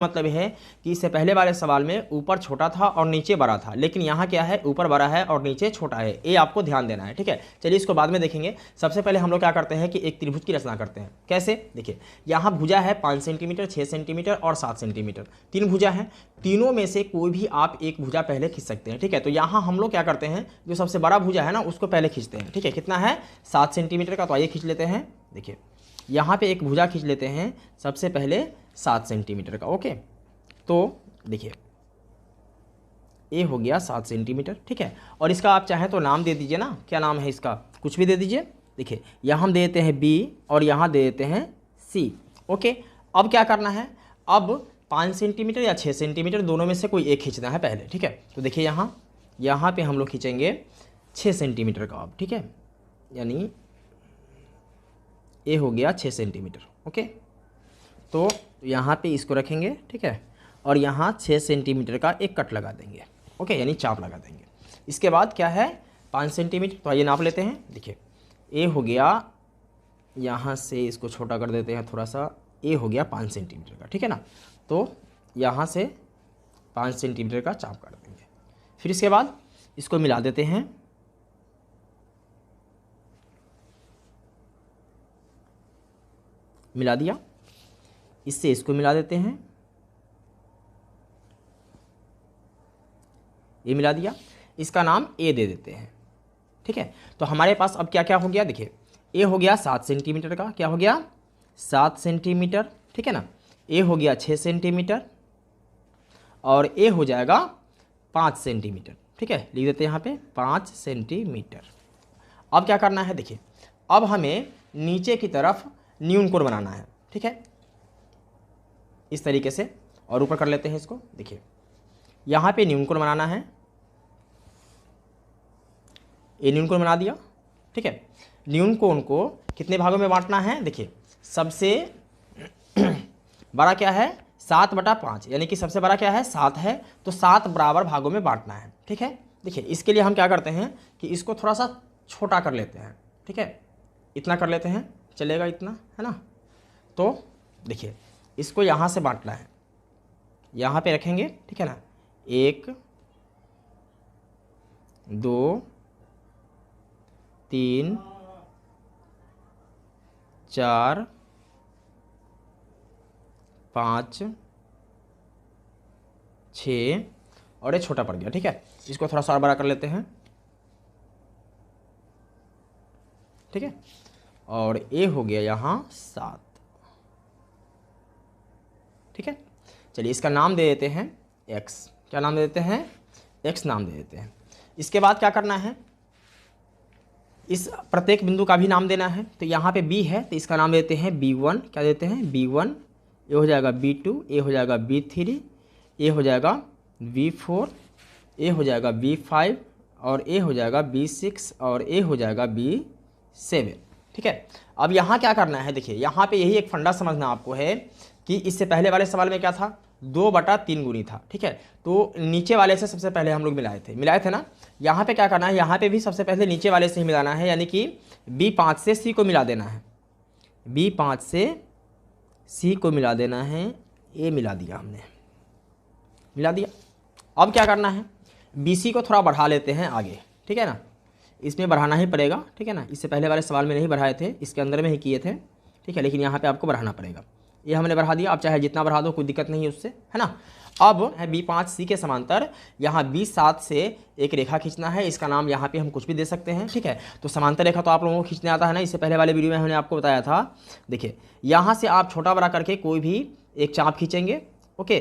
मतलब है कि इससे पहले वाले सवाल में ऊपर छोटा था और नीचे बड़ा था, लेकिन यहाँ क्या है, ऊपर बड़ा है और नीचे छोटा है। ये आपको ध्यान देना है, ठीक है। चलिए इसको बाद में देखेंगे। सबसे पहले हम लोग क्या करते हैं कि एक त्रिभुज की रचना करते हैं। कैसे, देखिए यहाँ भुजा है 5 सेंटीमीटर, 6 सेंटीमीटर और 7 सेंटीमीटर, 3 भुजा हैं। तीनों में से कोई भी आप एक भुजा पहले खींच सकते हैं, ठीक है। तो यहाँ हम लोग क्या करते हैं, जो सबसे बड़ा भुजा है ना उसको पहले खींचते हैं, ठीक है। कितना है, 7 सेंटीमीटर का, तो आइए खींच लेते हैं। देखिए यहाँ पे एक भुजा खींच लेते हैं सबसे पहले 7 सेंटीमीटर का, ओके। तो देखिए ये हो गया 7 सेंटीमीटर, ठीक है। और इसका आप चाहें तो नाम दे दीजिए ना, क्या नाम है इसका, कुछ भी दे दीजिए। देखिए यहाँ हम दे देते हैं बी और यहाँ दे देते हैं सी, ओके। अब क्या करना है, अब 5 सेंटीमीटर या 6 सेंटीमीटर दोनों में से कोई एक खींचना है पहले, ठीक है। तो देखिए यहाँ पे हम लोग खींचेंगे 6 सेंटीमीटर का अब, ठीक है। यानी ये हो गया 6 सेंटीमीटर, ओके। तो यहाँ पे इसको रखेंगे, ठीक है, और यहाँ 6 सेंटीमीटर का एक कट लगा देंगे, ओके, यानी चाप लगा देंगे। इसके बाद क्या है, 5 सेंटीमीटर, तो आइए नाप लेते हैं। देखिए ये हो गया, यहाँ से इसको छोटा कर देते हैं थोड़ा सा, ये हो गया 5 सेंटीमीटर का, ठीक है ना। तो यहाँ से 5 सेंटीमीटर का चाप कर देंगे। फिर इसके बाद इसको मिला देते हैं, मिला दिया, इससे इसको मिला देते हैं, ये मिला दिया, इसका नाम ए दे देते हैं, ठीक है। तो हमारे पास अब क्या क्या हो गया, देखिए ए हो गया 7 सेंटीमीटर का, क्या हो गया 7 सेंटीमीटर, ठीक है ना। ए हो गया 6 सेंटीमीटर और ए हो जाएगा 5 सेंटीमीटर, ठीक है। लिख देते हैं यहाँ पे 5 सेंटीमीटर। अब क्या करना है, देखिए अब हमें नीचे की तरफ न्यून कोण बनाना है, ठीक है, इस तरीके से, और ऊपर कर लेते हैं इसको। देखिए यहाँ पे न्यून कोण बनाना है, ये न्यून कोण बना दिया, ठीक है। न्यून कोण को कितने भागों में बांटना है, देखिए सबसे बड़ा क्या है 7/5, यानी कि सबसे बड़ा क्या है 7 है, तो 7 बराबर भागों में बांटना है, ठीक है। देखिए इसके लिए हम क्या करते हैं कि इसको थोड़ा सा छोटा कर लेते हैं, ठीक है, इतना कर लेते हैं, चलेगा इतना, है ना। तो देखिए इसको यहाँ से बांटना है, यहाँ पे रखेंगे, ठीक है ना। 1 2 3 4 5 6 और ये छोटा पड़ गया, ठीक है। इसको थोड़ा सा और बड़ा कर लेते हैं, ठीक है। और ए हो गया यहाँ 7, ठीक है। चलिए इसका नाम दे देते हैं x, क्या नाम दे देते हैं, x नाम दे देते हैं। इसके बाद क्या करना है, इस प्रत्येक बिंदु का भी नाम देना है। तो यहाँ पे b है तो इसका नाम देते हैं b1, क्या देते हैं b1, ये हो जाएगा b2, ये हो जाएगा b3, ये हो जाएगा b4, ये हो जाएगा b5 और ये हो जाएगा b6 और ये हो जाएगा b7, ठीक है। अब यहाँ क्या करना है, देखिए यहाँ पे यही एक फंडा समझना आपको है कि इससे पहले वाले सवाल में क्या था, 2/3 गुनी था, ठीक है। तो नीचे वाले से सबसे पहले हम लोग मिलाए थे ना। यहाँ पे क्या करना है, यहाँ पे भी सबसे पहले नीचे वाले से ही मिलाना है, यानी कि B5 से C को मिला देना है, B5 से C को मिला देना है। ये मिला दिया हमने, मिला दिया। अब क्या करना है, BC को थोड़ा बढ़ा लेते हैं आगे, ठीक है ना, इसमें बढ़ाना ही पड़ेगा, ठीक है ना। इससे पहले वाले सवाल में नहीं बढ़ाए थे, इसके अंदर में ही किए थे, ठीक है, लेकिन यहाँ पे आपको बढ़ाना पड़ेगा। ये हमने बढ़ा दिया, आप चाहे जितना बढ़ा दो कोई दिक्कत नहीं है उससे, है ना। अब है B5 C के समांतर यहाँ B7 से एक रेखा खींचना है, इसका नाम यहाँ पे हम कुछ भी दे सकते हैं, ठीक है। तो समांतर रेखा तो आप लोगों को खींचने आता है ना, इससे पहले वाले वीडियो में हमने आपको बताया था। देखिए यहाँ से आप छोटा बड़ा करके कोई भी एक चाप खींचेंगे, ओके।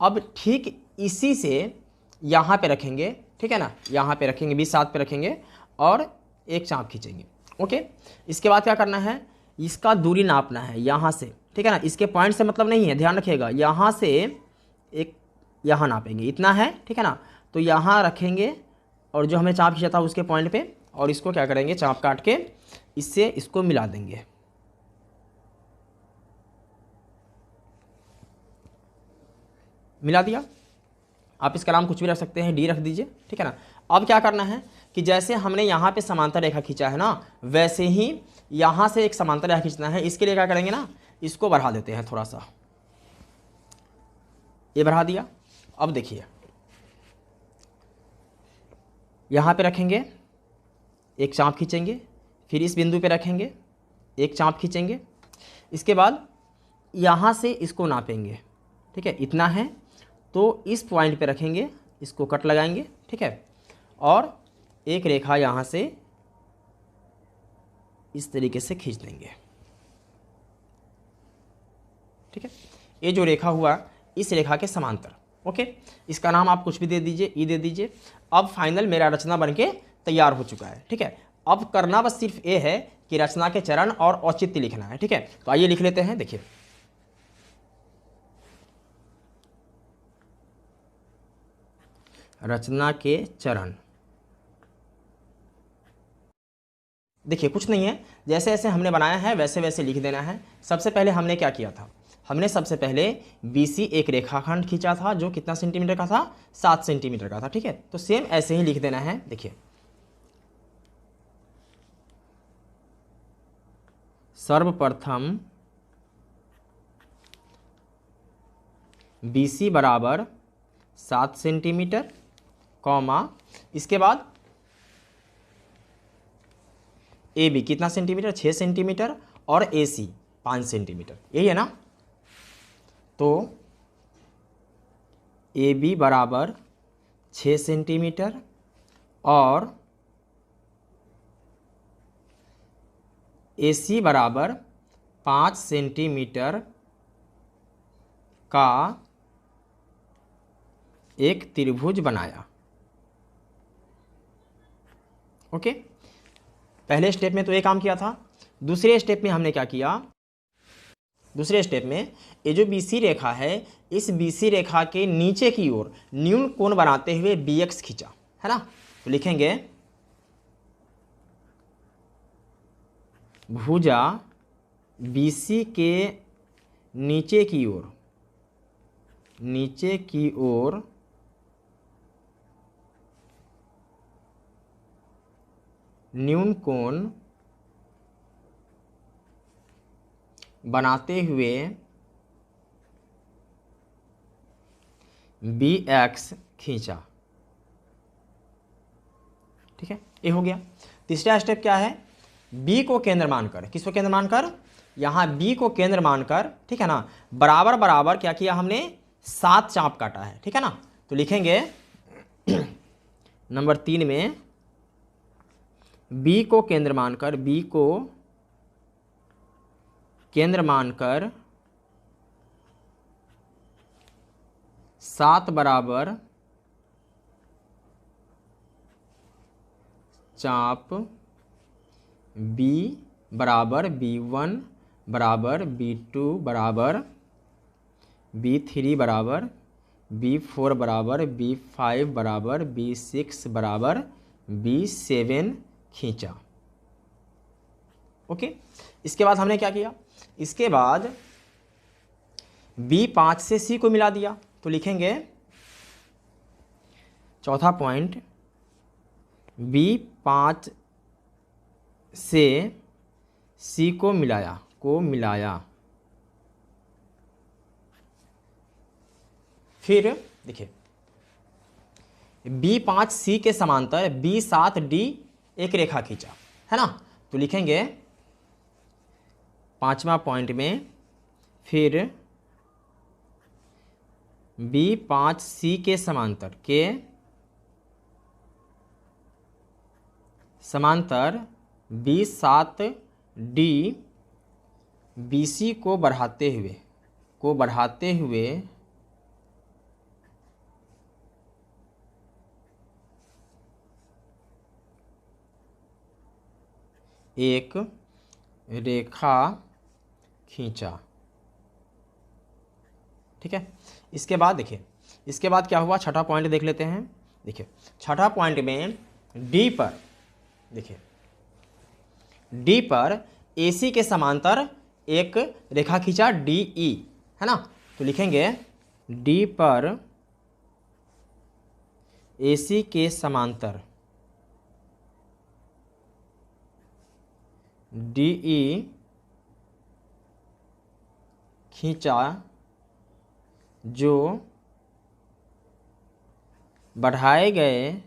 अब ठीक इसी से यहाँ पे रखेंगे, ठीक है ना, यहाँ पे रखेंगे, B7 पे रखेंगे और एक चाप खींचेंगे, ओके। इसके बाद क्या करना है, इसका दूरी नापना है यहाँ से, ठीक है ना। इसके पॉइंट से मतलब नहीं है, ध्यान रखिएगा, यहाँ से एक यहाँ नापेंगे, इतना है, ठीक है ना। तो यहाँ रखेंगे और जो हमें चाप खींचा था उसके पॉइंट पे, और इसको क्या करेंगे, चाप काट के इससे इसको मिला देंगे, मिला दिया। आप इसका नाम कुछ भी रख सकते हैं, डी रख दीजिए, ठीक है ना। अब क्या करना है कि जैसे हमने यहाँ पे समांतर रेखा खींचा है ना, वैसे ही यहाँ से एक समांतर रेखा खींचना है। इसके लिए क्या करेंगे ना, इसको बढ़ा देते हैं थोड़ा सा, ये बढ़ा दिया। अब देखिए यहाँ पे रखेंगे, एक चाप खींचेंगे, फिर इस बिंदु पे रखेंगे, एक चाप खींचेंगे, इसके बाद यहाँ से इसको नापेंगे, ठीक है, इतना है, तो इस पॉइंट पे रखेंगे, इसको कट लगाएंगे, ठीक है, और एक रेखा यहाँ से इस तरीके से खींच देंगे, ठीक है। ये जो रेखा हुआ इस रेखा के समांतर, ओके, इसका नाम आप कुछ भी दे दीजिए, ई दे दीजिए। अब फाइनल मेरा रचना बनके तैयार हो चुका है, ठीक है। अब करना बस सिर्फ ये है कि रचना के चरण और औचित्य लिखना है, ठीक है। तो आइए लिख लेते हैं। देखिए रचना के चरण, देखिए कुछ नहीं है, जैसे जैसे हमने बनाया है वैसे वैसे लिख देना है। सबसे पहले हमने क्या किया था, हमने सबसे पहले BC एक रेखाखंड खींचा था जो कितना सेंटीमीटर का था, 7 सेंटीमीटर का था, ठीक है। तो सेम ऐसे ही लिख देना है। देखिए सर्वप्रथम BC बराबर 7 सेंटीमीटर, कॉमा, इसके बाद AB कितना सेंटीमीटर, 6 सेंटीमीटर, और AC 5 सेंटीमीटर, यही है ना। तो AB बराबर 6 सेंटीमीटर और AC बराबर 5 सेंटीमीटर का एक त्रिभुज बनाया, ओके। पहले स्टेप में तो ये काम किया था। दूसरे स्टेप में हमने क्या किया, दूसरे स्टेप में ये जो BC रेखा है, इस BC रेखा के नीचे की ओर न्यून कोण बनाते हुए BX खींचा, है ना। तो लिखेंगे भुजा BC के नीचे की ओर, नीचे की ओर न्यून कोण बनाते हुए BX खींचा, ठीक है, ये हो गया। तीसरा स्टेप क्या है, B को केंद्र मानकर, किसको केंद्र मानकर, यहाँ B को केंद्र मानकर, ठीक है ना, बराबर बराबर क्या किया हमने, 7 चाप काटा है, ठीक है ना। तो लिखेंगे नंबर 3 में B को केंद्र मानकर, B को केंद्र मानकर 7 बराबर चाप B बराबर B1 बराबर B2 बराबर B3 बराबर B4 बराबर B5 बराबर B6 बराबर B7 खींचा, ओके। इसके बाद हमने क्या किया, इसके बाद B5 से C को मिला दिया। तो लिखेंगे चौथा पॉइंट, B5 से C को मिलाया, फिर देखिए B5 C के समांतर B7 D एक रेखा खींचा, है ना। तो लिखेंगे 5वां पॉइंट में, फिर B5 C के समांतर B7 D BC को बढ़ाते हुए एक रेखा खींचा, ठीक है। इसके बाद देखिए, इसके बाद क्या हुआ, छठा पॉइंट देख लेते हैं। देखिए छठा पॉइंट में D पर, देखिए D पर AC के समांतर एक रेखा खींचा DE, है ना। तो लिखेंगे D पर AC के समांतर DE खींचा जो बढ़ाए गए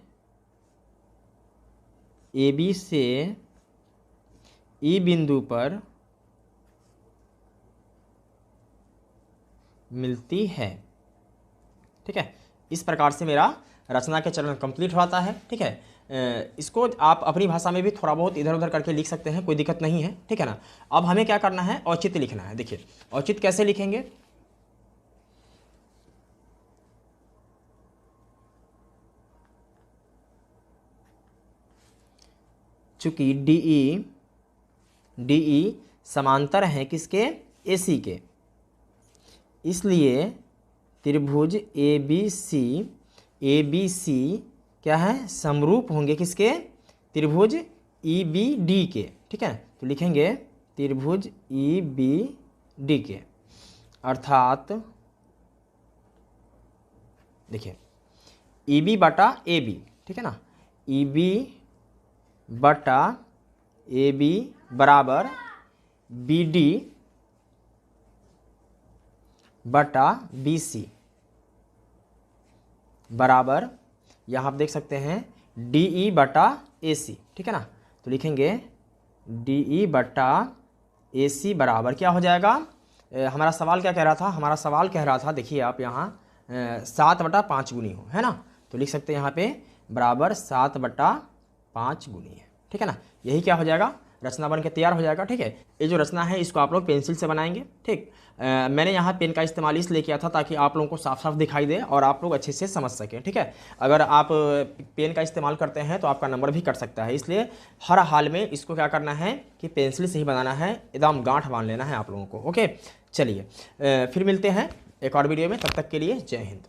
ए बी से ई बिंदु पर मिलती है। ठीक है, इस प्रकार से मेरा रचना के चरण कंप्लीट होता है। ठीक है, इसको आप अपनी भाषा में भी थोड़ा बहुत इधर उधर करके लिख सकते हैं, कोई दिक्कत नहीं है। ठीक है ना। अब हमें क्या करना है, औचित्य लिखना है। देखिए औचित्य कैसे लिखेंगे, चूंकि डीई समांतर हैं किसके, एसी के, इसलिए त्रिभुज ए बी सी क्या है, समरूप होंगे किसके, त्रिभुज ई बी डी के। ठीक है, तो लिखेंगे त्रिभुज ई बी डी के, अर्थात देखिए ई बी बटा ए बी, ठीक है ना, ई बी बटा ए बी बराबर बी डी बटा बी सी बराबर, यहाँ आप देख सकते हैं डी ई बटा ए सी। ठीक है ना, तो लिखेंगे डी ई बटा ए सी बराबर क्या हो जाएगा, हमारा सवाल क्या कह रहा था, हमारा सवाल कह रहा था, देखिए आप यहाँ 7/5 गुनी हो, है ना, तो लिख सकते हैं यहाँ पे बराबर 7/5 गुनी है। ठीक है ना, यही क्या हो जाएगा, रचना बन के तैयार हो जाएगा। ठीक है, ये जो रचना है इसको आप लोग पेंसिल से बनाएंगे। ठीक, मैंने यहाँ पेन का इस्तेमाल इसलिए किया था ताकि आप लोगों को साफ साफ दिखाई दे और आप लोग अच्छे से समझ सकें। ठीक है, अगर आप पेन का इस्तेमाल करते हैं तो आपका नंबर भी कट सकता है, इसलिए हर हाल में इसको क्या करना है कि पेंसिल से ही बनाना है, एकदम गांठ बांध लेना है आप लोगों को। ओके, चलिए फिर मिलते हैं एक और वीडियो में, तब तक के लिए जय हिंद।